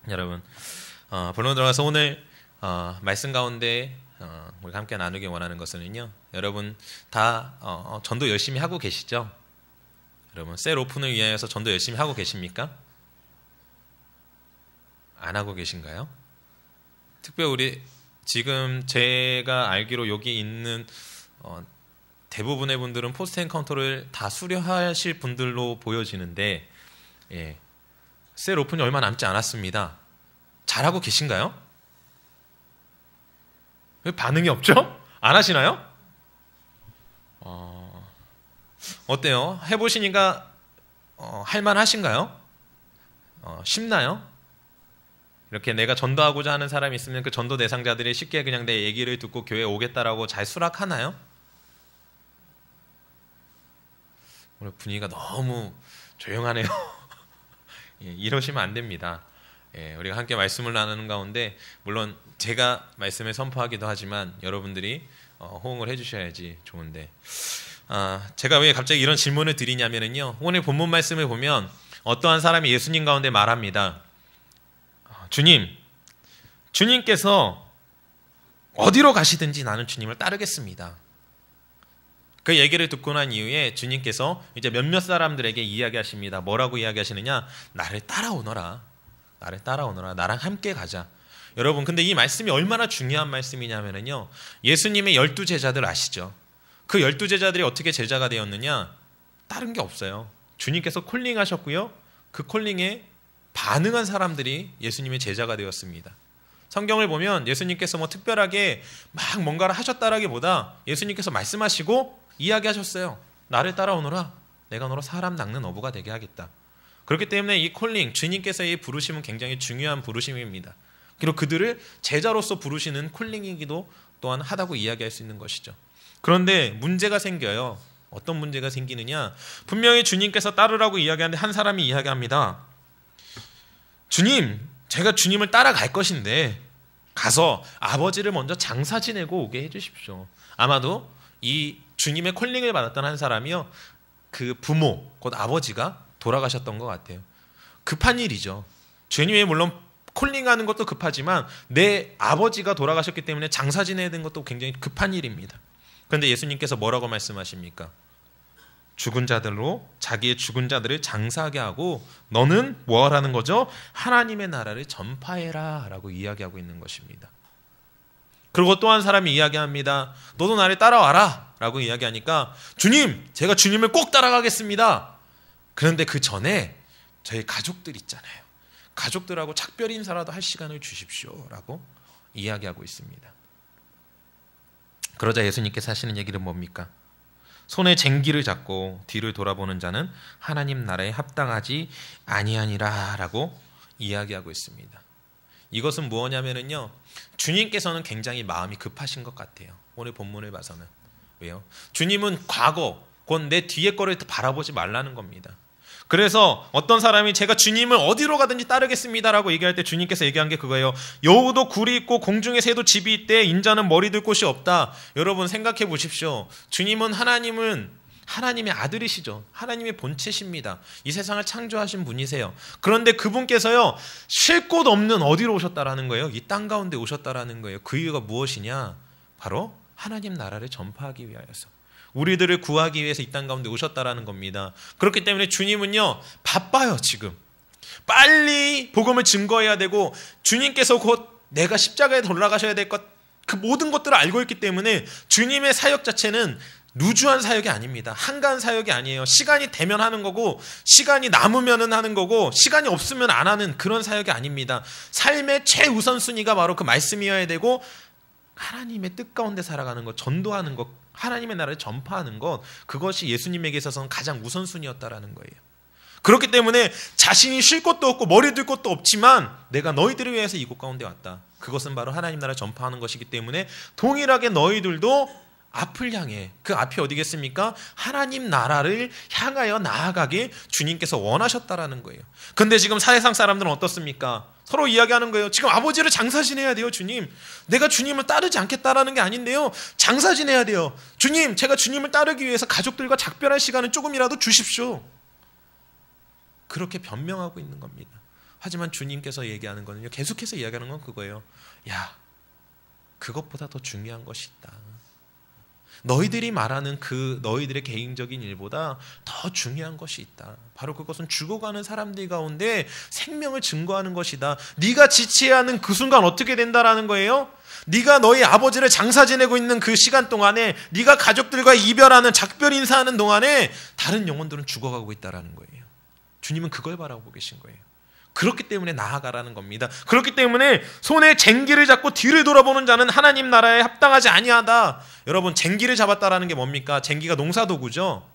여러분, 본론 들어가서 오늘 말씀 가운데 우리가 함께 나누기 원하는 것은요, 여러분 다 전도 열심히 하고 계시죠? 여러분 셀 오픈을 위하여서 전도 열심히 하고 계십니까? 안 하고 계신가요? 특별히 우리 지금 제가 알기로 여기 있는 대부분의 분들은 포스트 엔카운터를 다 수료하실 분들로 보여지는데, 셀 오픈이 얼마 남지 않았습니다. 잘하고 계신가요? 왜 반응이 없죠? 안 하시나요? 어때요? 해보시니까 할만하신가요? 쉽나요? 이렇게 내가 전도하고자 하는 사람이 있으면 그 전도 대상자들이 쉽게 그냥 내 얘기를 듣고 교회에 오겠다라고 잘 수락하나요? 오늘 분위기가 너무 조용하네요. 이러시면 안 됩니다. 우리가 함께 말씀을 나누는 가운데 물론 제가 말씀을 선포하기도 하지만 여러분들이 호응을 해주셔야지 좋은데, 제가 왜 갑자기 이런 질문을 드리냐면요, 오늘 본문 말씀을 보면 어떠한 사람이 예수님 가운데 말합니다. 주님께서 어디로 가시든지 나는 주님을 따르겠습니다. 그 얘기를 듣고 난 이후에 주님께서 이제 몇몇 사람들에게 이야기하십니다. 뭐라고 이야기하시느냐? 나를 따라오너라. 나랑 함께 가자. 여러분, 근데 이 말씀이 얼마나 중요한 말씀이냐면요, 예수님의 12제자들 아시죠? 그 12제자들이 어떻게 제자가 되었느냐? 다른 게 없어요. 주님께서 콜링하셨고요, 그 콜링에 반응한 사람들이 예수님의 제자가 되었습니다. 성경을 보면 예수님께서 뭐 특별하게 막 뭔가를 하셨다라기보다 예수님께서 말씀하시고 이야기하셨어요. 나를 따라오너라. 내가 너로 사람 낚는 어부가 되게 하겠다. 그렇기 때문에 이 콜링, 주님께서의 부르심은 굉장히 중요한 부르심입니다. 그리고 그들을 제자로서 부르시는 콜링이기도 또한 하다고 이야기할 수 있는 것이죠. 그런데 문제가 생겨요. 어떤 문제가 생기느냐? 분명히 주님께서 따르라고 이야기하는데 한 사람이 이야기합니다. 주님, 제가 주님을 따라갈 것인데 가서 아버지를 먼저 장사 지내고 오게 해주십시오. 아마도 이 주님의 콜링을 받았던 한 사람이요, 그 부모, 곧 아버지가 돌아가셨던 것 같아요. 급한 일이죠. 주님이 물론 콜링하는 것도 급하지만 내 아버지가 돌아가셨기 때문에 장사 지내야 되는 것도 굉장히 급한 일입니다. 그런데 예수님께서 뭐라고 말씀하십니까? 죽은 자들로 자기의 죽은 자들을 장사하게 하고 너는 뭐 하라는 거죠? 하나님의 나라를 전파해라 라고 이야기하고 있는 것입니다. 그리고 또 한 사람이 이야기합니다. 너도 나를 따라와라 라고 이야기하니까, 주님, 제가 주님을 꼭 따라가겠습니다. 그런데 그 전에 저희 가족들 있잖아요. 가족들하고 작별 인사라도 할 시간을 주십시오 라고 이야기하고 있습니다. 그러자 예수님께서 하시는 얘기는 뭡니까? 손에 쟁기를 잡고 뒤를 돌아보는 자는 하나님 나라에 합당하지 아니하니라 라고 이야기하고 있습니다. 이것은 무엇냐면요, 주님께서는 굉장히 마음이 급하신 것 같아요. 오늘 본문을 봐서는. 왜요? 주님은 과거, 곧 내 뒤에 거를 바라보지 말라는 겁니다. 그래서 어떤 사람이 제가 주님을 어디로 가든지 따르겠습니다라고 얘기할 때 주님께서 얘기한 게 그거예요. 여우도 굴이 있고 공중에 새도 집이 있대 인자는 머리 들 곳이 없다. 여러분 생각해 보십시오. 주님은 하나님의 아들이시죠. 하나님의 본체십니다. 이 세상을 창조하신 분이세요. 그런데 그분께서요, 쉴 곳 없는 어디로 오셨다라는 거예요? 이 땅 가운데 오셨다라는 거예요. 그 이유가 무엇이냐? 바로 하나님 나라를 전파하기 위하여서, 우리들을 구하기 위해서 이 땅 가운데 오셨다라는 겁니다. 그렇기 때문에 주님은요, 바빠요. 지금 빨리 복음을 증거해야 되고, 주님께서 곧 내가 십자가에 올라가셔야 될 것, 그 모든 것들을 알고 있기 때문에 주님의 사역 자체는 루즈한 사역이 아닙니다. 한가한 사역이 아니에요. 시간이 되면 하는 거고, 시간이 남으면 하는 거고, 시간이 없으면 안 하는 그런 사역이 아닙니다. 삶의 최우선순위가 바로 그 말씀이어야 되고, 하나님의 뜻 가운데 살아가는 것, 전도하는 것, 하나님의 나라를 전파하는 것, 그것이 예수님에게 있어서는 가장 우선순위였다라는 거예요. 그렇기 때문에 자신이 쉴 곳도 없고 머리 들 곳도 없지만 내가 너희들을 위해서 이곳 가운데 왔다. 그것은 바로 하나님 나라를 전파하는 것이기 때문에 동일하게 너희들도 앞을 향해, 그 앞이 어디겠습니까? 하나님 나라를 향하여 나아가길 주님께서 원하셨다라는 거예요. 근데 지금 세상 사람들은 어떻습니까? 서로 이야기하는 거예요. 지금 아버지를 장사 지내야 돼요. 주님, 내가 주님을 따르지 않겠다라는 게 아닌데요, 장사 지내야 돼요. 주님, 제가 주님을 따르기 위해서 가족들과 작별할 시간을 조금이라도 주십시오. 그렇게 변명하고 있는 겁니다. 하지만 주님께서 얘기하는 거는요, 계속해서 이야기하는 건 그거예요. 야, 그것보다 더 중요한 것이 있다. 너희들이 말하는 그 너희들의 개인적인 일보다 더 중요한 것이 있다. 바로 그것은 죽어가는 사람들 가운데 생명을 증거하는 것이다. 네가 지체하는 그 순간 어떻게 된다라는 거예요? 네가 너희 아버지를 장사 지내고 있는 그 시간 동안에, 네가 가족들과 이별하는 작별 인사하는 동안에 다른 영혼들은 죽어가고 있다라는 거예요. 주님은 그걸 바라보고 계신 거예요. 그렇기 때문에 나아가라는 겁니다. 그렇기 때문에 손에 쟁기를 잡고 뒤를 돌아보는 자는 하나님 나라에 합당하지 아니하다. 여러분, 쟁기를 잡았다라는 게 뭡니까? 쟁기가 농사도구죠.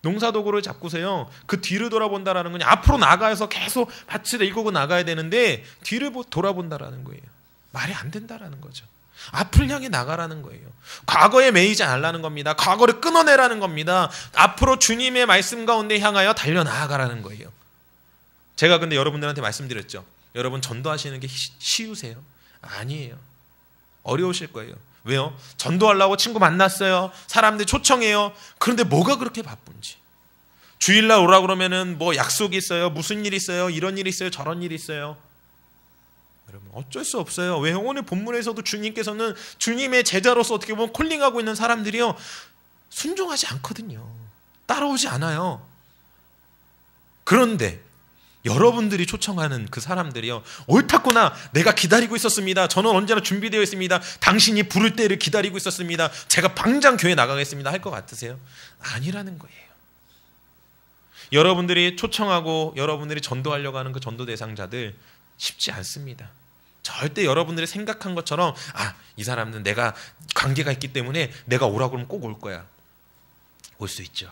농사도구를 잡고서요, 그 뒤를 돌아본다라는 건 앞으로 나가서 계속 밭을 일구고 나가야 되는데 뒤를 돌아본다라는 거예요. 말이 안 된다라는 거죠. 앞을 향해 나가라는 거예요. 과거에 매이지 않으라는 겁니다. 과거를 끊어내라는 겁니다. 앞으로 주님의 말씀 가운데 향하여 달려나가라는 거예요. 제가 근데 여러분들한테 말씀드렸죠. 여러분, 전도하시는 게 쉬우세요? 아니에요. 어려우실 거예요. 왜요? 전도하려고 친구 만났어요. 사람들 초청해요. 그런데 뭐가 그렇게 바쁜지. 주일날 오라 그러면은 뭐 약속이 있어요. 무슨 일이 있어요. 이런 일이 있어요. 저런 일이 있어요. 여러분, 어쩔 수 없어요. 왜? 오늘 본문에서도 주님께서는 주님의 제자로서 어떻게 보면 콜링하고 있는 사람들이요, 순종하지 않거든요. 따라오지 않아요. 그런데 여러분들이 초청하는 그 사람들이요, 옳았구나, 내가 기다리고 있었습니다. 저는 언제나 준비되어 있습니다. 당신이 부를 때를 기다리고 있었습니다. 제가 당장 교회 나가겠습니다 할 것 같으세요? 아니라는 거예요. 여러분들이 초청하고 여러분들이 전도하려고 하는 그 전도 대상자들 쉽지 않습니다. 절대 여러분들이 생각한 것처럼 이 사람은 내가 관계가 있기 때문에 내가 오라고 그러면 꼭 올 거야. 올 수 있죠.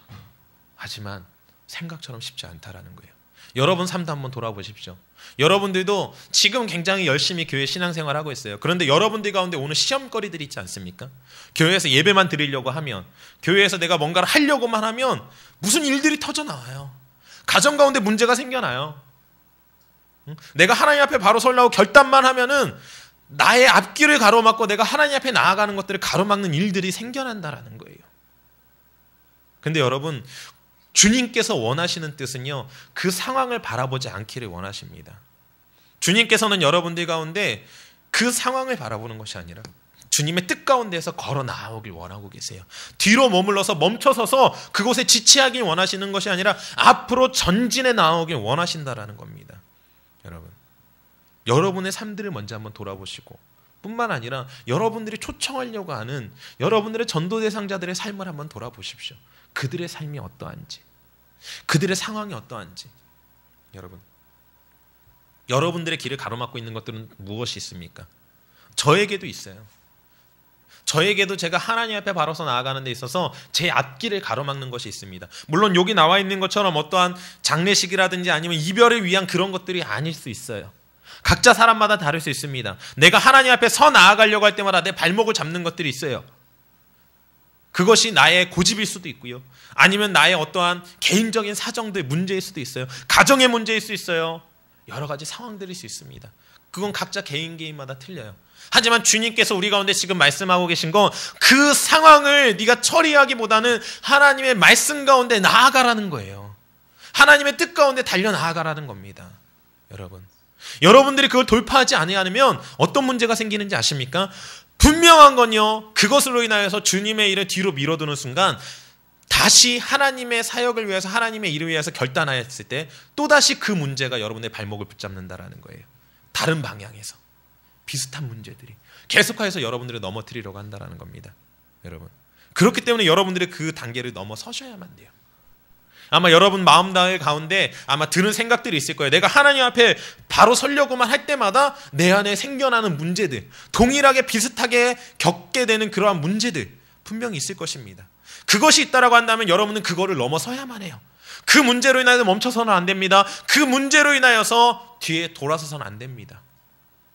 하지만 생각처럼 쉽지 않다라는 거예요. 여러분 삶도 한번 돌아보십시오. 여러분들도 지금 굉장히 열심히 교회 신앙생활하고 있어요. 그런데 여러분들 가운데 오는 시험거리들이 있지 않습니까? 교회에서 예배만 드리려고 하면, 교회에서 내가 뭔가를 하려고만 하면 무슨 일들이 터져나와요. 가정 가운데 문제가 생겨나요. 내가 하나님 앞에 바로 서려고 결단만 하면은 나의 앞길을 가로막고 내가 하나님 앞에 나아가는 것들을 가로막는 일들이 생겨난다라는 거예요. 근데 여러분, 주님께서 원하시는 뜻은요, 그 상황을 바라보지 않기를 원하십니다. 주님께서는 여러분들 가운데 그 상황을 바라보는 것이 아니라 주님의 뜻 가운데에서 걸어 나오길 원하고 계세요. 뒤로 머물러서 멈춰서서 그곳에 지체하길 원하시는 것이 아니라 앞으로 전진해 나오길 원하신다라는 겁니다. 여러분, 여러분의 삶들을 먼저 한번 돌아보시고, 뿐만 아니라 여러분들이 초청하려고 하는 여러분들의 전도 대상자들의 삶을 한번 돌아보십시오. 그들의 삶이 어떠한지, 그들의 상황이 어떠한지. 여러분, 여러분들의 길을 가로막고 있는 것들은 무엇이 있습니까? 저에게도 있어요. 저에게도 제가 하나님 앞에 바로서 나아가는 데 있어서 제 앞길을 가로막는 것이 있습니다. 물론 여기 나와 있는 것처럼 어떠한 장례식이라든지 아니면 이별을 위한 그런 것들이 아닐 수 있어요. 각자 사람마다 다를 수 있습니다. 내가 하나님 앞에 서 나아가려고 할 때마다 내 발목을 잡는 것들이 있어요. 그것이 나의 고집일 수도 있고요. 아니면 나의 어떠한 개인적인 사정들 문제일 수도 있어요. 가정의 문제일 수 있어요. 여러 가지 상황들일 수 있습니다. 그건 각자 개인마다 틀려요. 하지만 주님께서 우리 가운데 지금 말씀하고 계신 건 그 상황을 네가 처리하기보다는 하나님의 말씀 가운데 나아가라는 거예요. 하나님의 뜻 가운데 달려나아가라는 겁니다. 여러분들이 그걸 돌파하지 않으면 어떤 문제가 생기는지 아십니까? 분명한 건요, 그것으로 인하여서 주님의 일을 뒤로 미뤄두는 순간 다시 하나님의 사역을 위해서, 하나님의 일을 위해서 결단하였을 때 또다시 그 문제가 여러분의 발목을 붙잡는다라는 거예요. 다른 방향에서 비슷한 문제들이 계속해서 여러분들을 넘어뜨리려고 한다라는 겁니다. 여러분, 그렇기 때문에 여러분들이 그 단계를 넘어서셔야만 돼요. 아마 여러분 마음 가운데 아마 드는 생각들이 있을 거예요. 내가 하나님 앞에 바로 서려고만 할 때마다 내 안에 생겨나는 문제들, 동일하게 비슷하게 겪게 되는 그러한 문제들 분명히 있을 것입니다. 그것이 있다라고 한다면 여러분은 그거를 넘어서야만 해요. 그 문제로 인하여서 멈춰서는 안 됩니다. 그 문제로 인하여서 뒤에 돌아서서는 안 됩니다.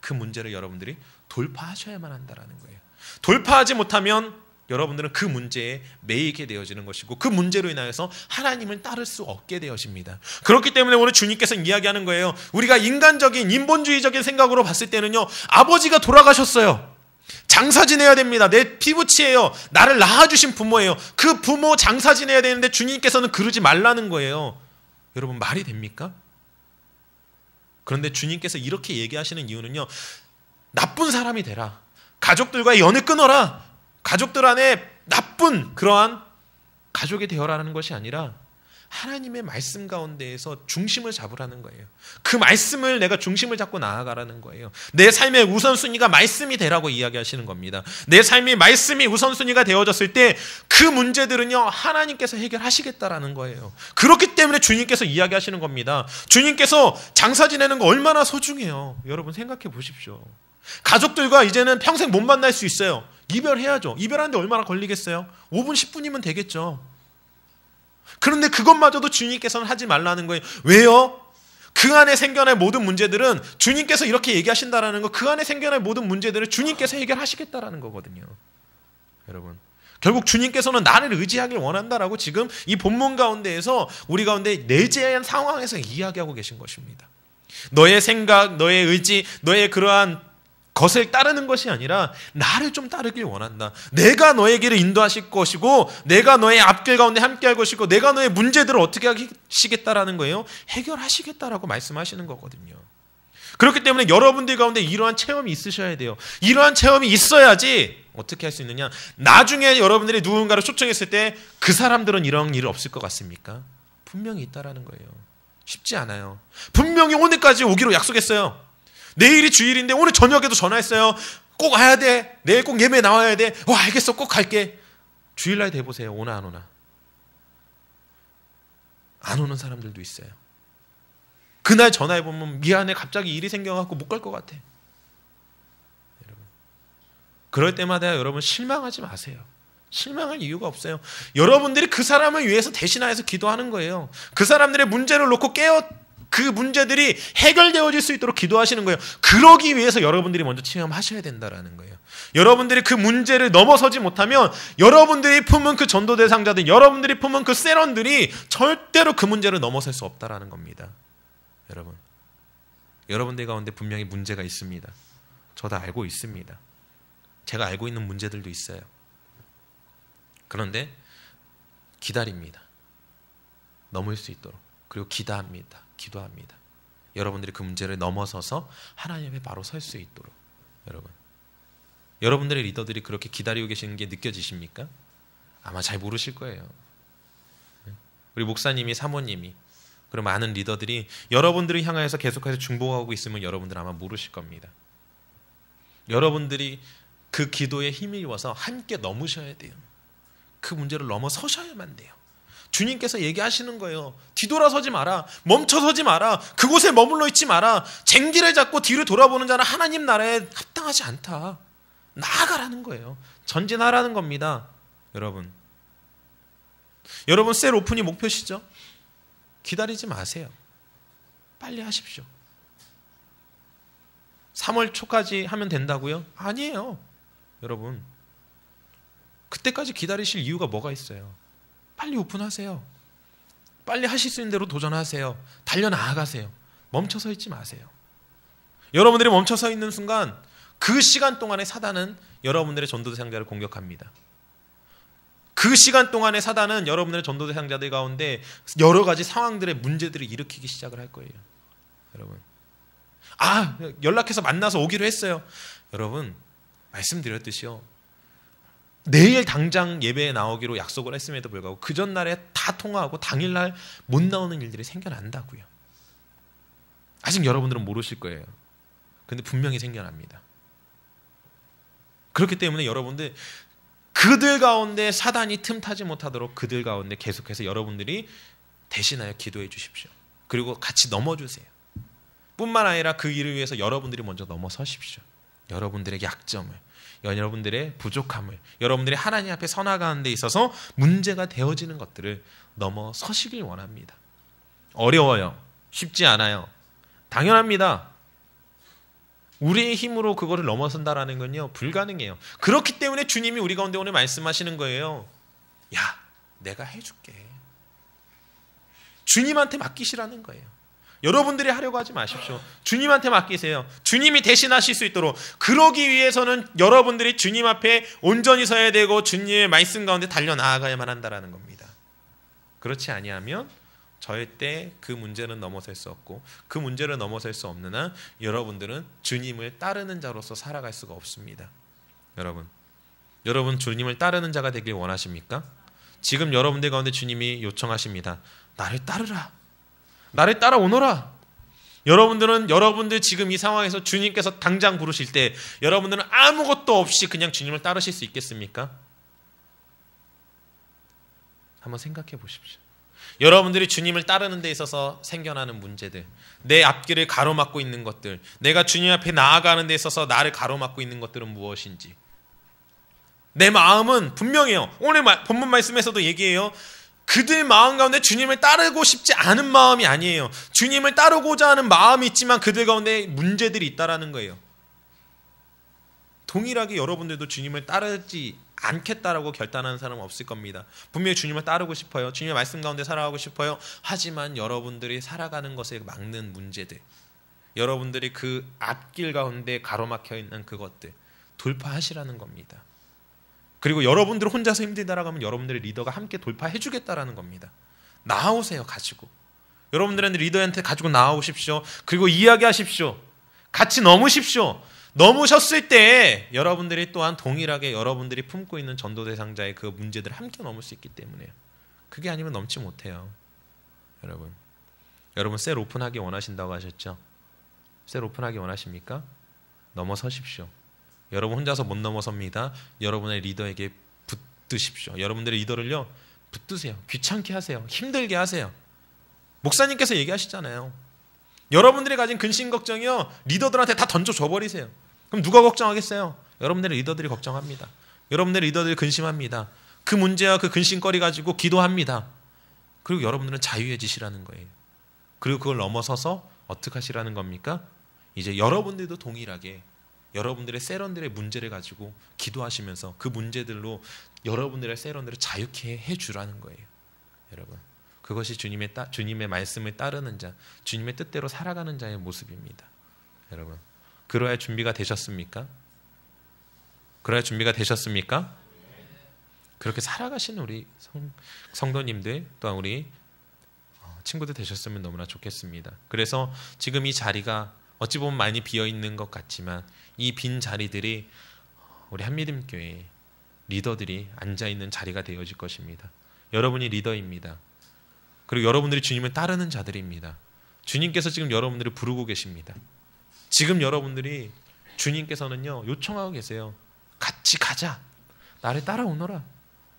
그 문제를 여러분들이 돌파하셔야만 한다라는 거예요. 돌파하지 못하면 여러분들은 그 문제에 매이게 되어지는 것이고, 그 문제로 인하여서 하나님을 따를 수 없게 되어집니다. 그렇기 때문에 오늘 주님께서 이야기하는 거예요. 우리가 인간적인 인본주의적인 생각으로 봤을 때는요, 아버지가 돌아가셨어요. 장사 지내야 됩니다. 내 피부치예요. 나를 낳아주신 부모예요. 그 부모 장사 지내야 되는데 주님께서는 그러지 말라는 거예요. 여러분, 말이 됩니까? 그런데 주님께서 이렇게 얘기하시는 이유는요, 나쁜 사람이 되라, 가족들과 연을 끊어라, 가족들 안에 나쁜 그러한 가족이 되어라는 것이 아니라 하나님의 말씀 가운데에서 중심을 잡으라는 거예요. 그 말씀을 내가 중심을 잡고 나아가라는 거예요. 내 삶의 우선순위가 말씀이 되라고 이야기하시는 겁니다. 내 삶이 말씀이 우선순위가 되어졌을 때 그 문제들은요, 하나님께서 해결하시겠다라는 거예요. 그렇기 때문에 주님께서 이야기하시는 겁니다. 주님께서 장사 지내는 거 얼마나 소중해요. 여러분 생각해 보십시오. 가족들과 이제는 평생 못 만날 수 있어요. 이별해야죠. 이별하는데 얼마나 걸리겠어요? 5분 10분이면 되겠죠. 그런데 그것마저도 주님께서는 하지 말라는 거예요. 왜요? 그 안에 생겨날 모든 문제들은 주님께서 이렇게 얘기하신다라는 거, 그 안에 생겨날 모든 문제들을 주님께서 해결하시겠다라는 거거든요. 여러분, 결국 주님께서는 나를 의지하길 원한다라고 지금 이 본문 가운데에서 우리 가운데 내재한 상황에서 이야기하고 계신 것입니다. 너의 생각, 너의 의지, 너의 그러한 것을 따르는 것이 아니라 나를 좀 따르길 원한다. 내가 너의 길을 인도하실 것이고, 내가 너의 앞길 가운데 함께할 것이고, 내가 너의 문제들을 어떻게 하시겠다라는 거예요? 해결하시겠다라고 말씀하시는 거거든요. 그렇기 때문에 여러분들 가운데 이러한 체험이 있으셔야 돼요. 이러한 체험이 있어야지 어떻게 할 수 있느냐? 나중에 여러분들이 누군가를 초청했을 때 그 사람들은 이런 일 없을 것 같습니까? 분명히 있다라는 거예요. 쉽지 않아요. 분명히 오늘까지 오기로 약속했어요. 내일이 주일인데 오늘 저녁에도 전화했어요. 꼭 와야 돼. 내일 꼭 예배 나와야 돼. 알겠어. 꼭 갈게. 주일날 대보세요. 오나 안 오나. 안 오는 사람들도 있어요. 그날 전화해보면 미안해. 갑자기 일이 생겨갖고 못 갈 것 같아. 여러분, 그럴 때마다 여러분 실망하지 마세요. 실망할 이유가 없어요. 여러분들이 그 사람을 위해서 대신하여서 기도하는 거예요. 그 사람들의 문제를 놓고 그 문제들이 해결되어질 수 있도록 기도하시는 거예요. 그러기 위해서 여러분들이 먼저 체험하셔야 된다라는 거예요. 여러분들이 그 문제를 넘어서지 못하면 여러분들이 품은 그 전도 대상자들, 여러분들이 품은 그 세런들이 절대로 그 문제를 넘어설 수 없다라는 겁니다. 여러분, 여러분들 가운데 분명히 문제가 있습니다. 저도 알고 있습니다. 제가 알고 있는 문제들도 있어요. 그런데 기다립니다. 넘을 수 있도록. 그리고 기도합니다. 여러분들이 그 문제를 넘어서서 하나님 앞에 바로 설 수 있도록. 여러분들의 리더들이 그렇게 기다리고 계시는 게 느껴지십니까? 아마 잘 모르실 거예요. 우리 목사님이, 사모님이, 그리고 많은 리더들이 여러분들을 향하여서 계속해서 중보하고 있으면 여러분들 아마 모르실 겁니다. 여러분들이 그 기도에 힘입어서 함께 넘으셔야 돼요. 그 문제를 넘어서셔야만 돼요. 주님께서 얘기하시는 거예요. 뒤돌아서지 마라. 멈춰서지 마라. 그곳에 머물러 있지 마라. 쟁기를 잡고 뒤를 돌아보는 자는 하나님 나라에 합당하지 않다. 나아가라는 거예요. 전진하라는 겁니다. 여러분 셀 오픈이 목표시죠? 기다리지 마세요. 빨리 하십시오. 3월 초까지 하면 된다고요? 아니에요. 여러분, 그때까지 기다리실 이유가 뭐가 있어요? 빨리 오픈하세요. 빨리 하실 수 있는 대로 도전하세요. 달려나가세요. 멈춰서 있지 마세요. 여러분들이 멈춰서 있는 순간 그 시간 동안에 사단은 여러분들의 전도 대상자를 공격합니다. 그 시간 동안에 사단은 여러분들의 전도 대상자들 가운데 여러 가지 상황들의 문제들을 일으키기 시작을 할 거예요. 여러분, 연락해서 만나서 오기로 했어요. 여러분, 말씀드렸듯이요, 내일 당장 예배에 나오기로 약속을 했음에도 불구하고 그 전날에 다 통화하고 당일날 못 나오는 일들이 생겨난다고요. 아직 여러분들은 모르실 거예요. 근데 분명히 생겨납니다. 그렇기 때문에 여러분들, 그들 가운데 사단이 틈타지 못하도록 그들 가운데 계속해서 여러분들이 대신하여 기도해 주십시오. 그리고 같이 넘어주세요. 뿐만 아니라 그 일을 위해서 여러분들이 먼저 넘어서십시오. 여러분들의 약점을, 여러분들의 부족함을, 여러분들이 하나님 앞에 서나가는 데 있어서 문제가 되어지는 것들을 넘어서시길 원합니다. 어려워요. 쉽지 않아요. 당연합니다. 우리의 힘으로 그거를 넘어선다라는 건요, 불가능해요. 그렇기 때문에 주님이 우리 가운데 오늘 말씀하시는 거예요. 야, 내가 해줄게. 주님한테 맡기시라는 거예요. 여러분들이 하려고 하지 마십시오. 주님한테 맡기세요. 주님이 대신하실 수 있도록. 그러기 위해서는 여러분들이 주님 앞에 온전히 서야 되고 주님의 말씀 가운데 달려나아가야만 한다라는 겁니다. 그렇지 아니하면 저의 때 그 문제는 넘어설 수 없고 그 문제를 넘어설 수 없는 한 여러분들은 주님을 따르는 자로서 살아갈 수가 없습니다. 여러분 주님을 따르는 자가 되길 원하십니까? 지금 여러분들 가운데 주님이 요청하십니다. 나를 따르라. 나를 따라오너라. 여러분들 지금 이 상황에서 주님께서 당장 부르실 때 여러분들은 아무것도 없이 그냥 주님을 따르실 수 있겠습니까? 한번 생각해 보십시오. 여러분들이 주님을 따르는 데 있어서 생겨나는 문제들, 내 앞길을 가로막고 있는 것들, 내가 주님 앞에 나아가는 데 있어서 나를 가로막고 있는 것들은 무엇인지, 내 마음은 분명해요. 오늘 본문 말씀에서도 얘기해요. 그들 마음 가운데 주님을 따르고 싶지 않은 마음이 아니에요. 주님을 따르고자 하는 마음이 있지만 그들 가운데 문제들이 있다라는 거예요. 동일하게 여러분들도 주님을 따르지 않겠다라고 결단하는 사람은 없을 겁니다. 분명히 주님을 따르고 싶어요. 주님의 말씀 가운데 살아가고 싶어요. 하지만 여러분들이 살아가는 것에 막는 문제들, 여러분들이 그 앞길 가운데 가로막혀 있는 그것들 돌파하시라는 겁니다. 그리고 여러분들 혼자서 힘들다라고 하면 여러분들의 리더가 함께 돌파해 주겠다라는 겁니다. 나아오세요. 가지고 여러분들은 리더한테 가지고 나아오십시오. 그리고 이야기하십시오. 같이 넘으십시오. 넘으셨을 때 여러분들이 또한 동일하게 여러분들이 품고 있는 전도 대상자의 그 문제들을 함께 넘을 수 있기 때문에, 그게 아니면 넘지 못해요. 여러분 셀 오픈하기 원하신다고 하셨죠? 셀 오픈하기 원하십니까? 넘어서십시오. 여러분 혼자서 못 넘어섭니다. 여러분의 리더에게 붙드십시오. 여러분들의 리더를요, 붙드세요. 귀찮게 하세요. 힘들게 하세요. 목사님께서 얘기하시잖아요. 여러분들이 가진 근심 걱정이요, 리더들한테 다 던져줘 버리세요. 그럼 누가 걱정하겠어요? 여러분들의 리더들이 걱정합니다. 여러분들의 리더들이 근심합니다. 그 문제와 그 근심거리 가지고 기도합니다. 그리고 여러분들은 자유해지시라는 거예요. 그리고 그걸 넘어서서 어떻게 하시라는 겁니까? 이제 여러분들도 동일하게 여러분들의 세런들의 문제를 가지고 기도하시면서 그 문제들로 여러분들의 세런들을 자유케 해주라는 거예요. 여러분, 그것이 주님의 말씀을 따르는 자, 주님의 뜻대로 살아가는 자의 모습입니다. 여러분, 그러할 준비가 되셨습니까? 그러할 준비가 되셨습니까? 그렇게 살아가시는 우리 성도님들, 또한 우리 친구들 되셨으면 너무나 좋겠습니다. 그래서 지금 이 자리가 어찌 보면 많이 비어있는 것 같지만 이 빈 자리들이 우리 한미림교회 리더들이 앉아있는 자리가 되어질 것입니다. 여러분이 리더입니다. 그리고 여러분들이 주님을 따르는 자들입니다. 주님께서 지금 여러분들을 부르고 계십니다. 지금 여러분들이 주님께서는요, 요청하고 계세요. 같이 가자. 나를 따라오너라.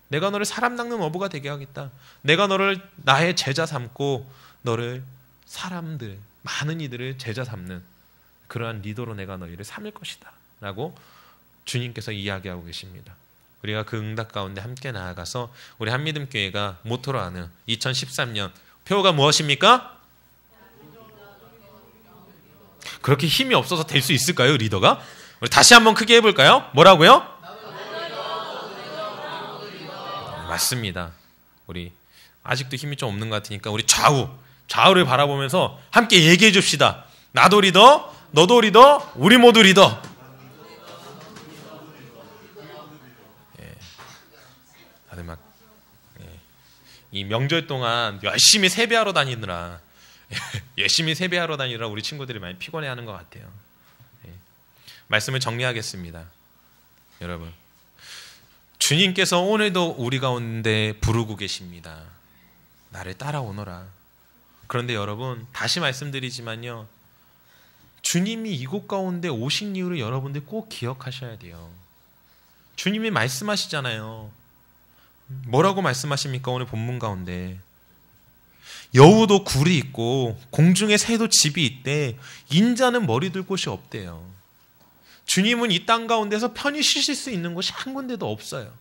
내가 너를 사람 낚는 어부가 되게 하겠다. 내가 너를 나의 제자 삼고 너를 사람들, 많은 이들을 제자 삼는 그러한 리더로 내가 너희를 삼을 것이다 라고 주님께서 이야기하고 계십니다. 우리가 그 응답 가운데 함께 나아가서 우리 한미듬교회가 모토로 하는 2013년 표어가 무엇입니까? 그렇게 힘이 없어서 될 수 있을까요, 리더가? 우리 다시 한번 크게 해볼까요? 뭐라고요? 맞습니다. 우리 아직도 힘이 좀 없는 것 같으니까 우리 좌우를 바라보면서 함께 얘기해 줍시다. 나도 리더, 너도 리더, 우리 모두 리더. 다들 막 이 명절 동안 열심히 세배하러 다니느라 우리 친구들이 많이 피곤해하는 것 같아요. 말씀을 정리하겠습니다. 여러분, 주님께서 오늘도 우리 가운데 부르고 계십니다. 나를 따라오너라. 그런데 여러분, 다시 말씀드리지만요, 주님이 이곳 가운데 오신 이유를 여러분들 꼭 기억하셔야 돼요. 주님이 말씀하시잖아요. 뭐라고 말씀하십니까? 오늘 본문 가운데 여우도 굴이 있고 공중에 새도 집이 있대, 인자는 머리 둘 곳이 없대요. 주님은 이 땅 가운데서 편히 쉬실 수 있는 곳이 한 군데도 없어요.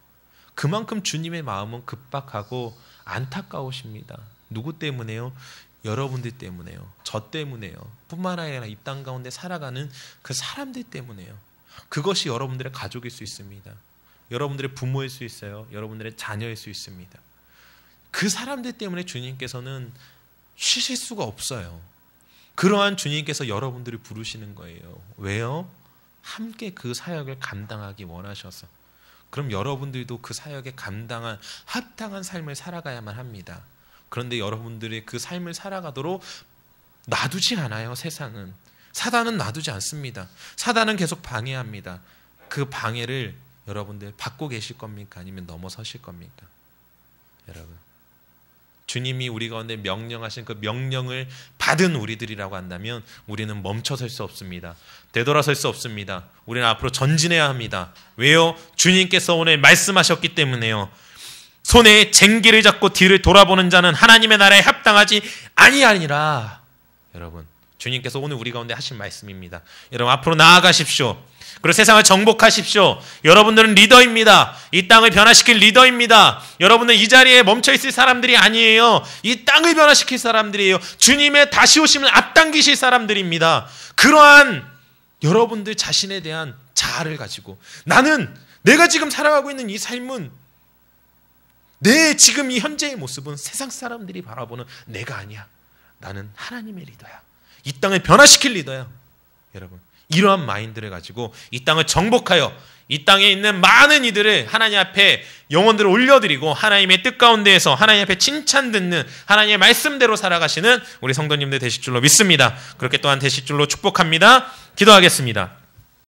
그만큼 주님의 마음은 급박하고 안타까우십니다. 누구 때문에요? 여러분들 때문에요. 저 때문에요. 뿐만 아니라 이 땅 가운데 살아가는 그 사람들 때문에요. 그것이 여러분들의 가족일 수 있습니다. 여러분들의 부모일 수 있어요. 여러분들의 자녀일 수 있습니다. 그 사람들 때문에 주님께서는 쉬실 수가 없어요. 그러한 주님께서 여러분들을 부르시는 거예요. 왜요? 함께 그 사역을 감당하기 원하셔서. 그럼 여러분들도 그 사역에 감당한 합당한 삶을 살아가야만 합니다. 그런데 여러분들의 그 삶을 살아가도록 놔두지 않아요. 세상은. 사단은 놔두지 않습니다. 사단은 계속 방해합니다. 그 방해를 여러분들 받고 계실 겁니까? 아니면 넘어서실 겁니까? 여러분, 주님이 우리 가운데 명령하신 그 명령을 받은 우리들이라고 한다면 우리는 멈춰설 수 없습니다. 되돌아설 수 없습니다. 우리는 앞으로 전진해야 합니다. 왜요? 주님께서 오늘 말씀하셨기 때문에요. 손에 쟁기를 잡고 뒤를 돌아보는 자는 하나님의 나라에 합당하지 아니하니라. 여러분, 주님께서 오늘 우리 가운데 하신 말씀입니다. 여러분, 앞으로 나아가십시오. 그리고 세상을 정복하십시오. 여러분들은 리더입니다. 이 땅을 변화시킬 리더입니다. 여러분은 이 자리에 멈춰있을 사람들이 아니에요. 이 땅을 변화시킬 사람들이에요. 주님의 다시 오심을 앞당기실 사람들입니다. 그러한 여러분들 자신에 대한 자아를 가지고 내가 지금 살아가고 있는 이 삶은 내 지금 이 현재의 모습은 세상 사람들이 바라보는 내가 아니야. 나는 하나님의 리더야. 이 땅을 변화시킬 리더야. 여러분, 이러한 마인드를 가지고 이 땅을 정복하여 이 땅에 있는 많은 이들을 하나님 앞에 영혼들을 올려드리고 하나님의 뜻 가운데에서 하나님 앞에 칭찬 듣는 하나님의 말씀대로 살아가시는 우리 성도님들 되실 줄로 믿습니다. 그렇게 또한 되실 줄로 축복합니다. 기도하겠습니다.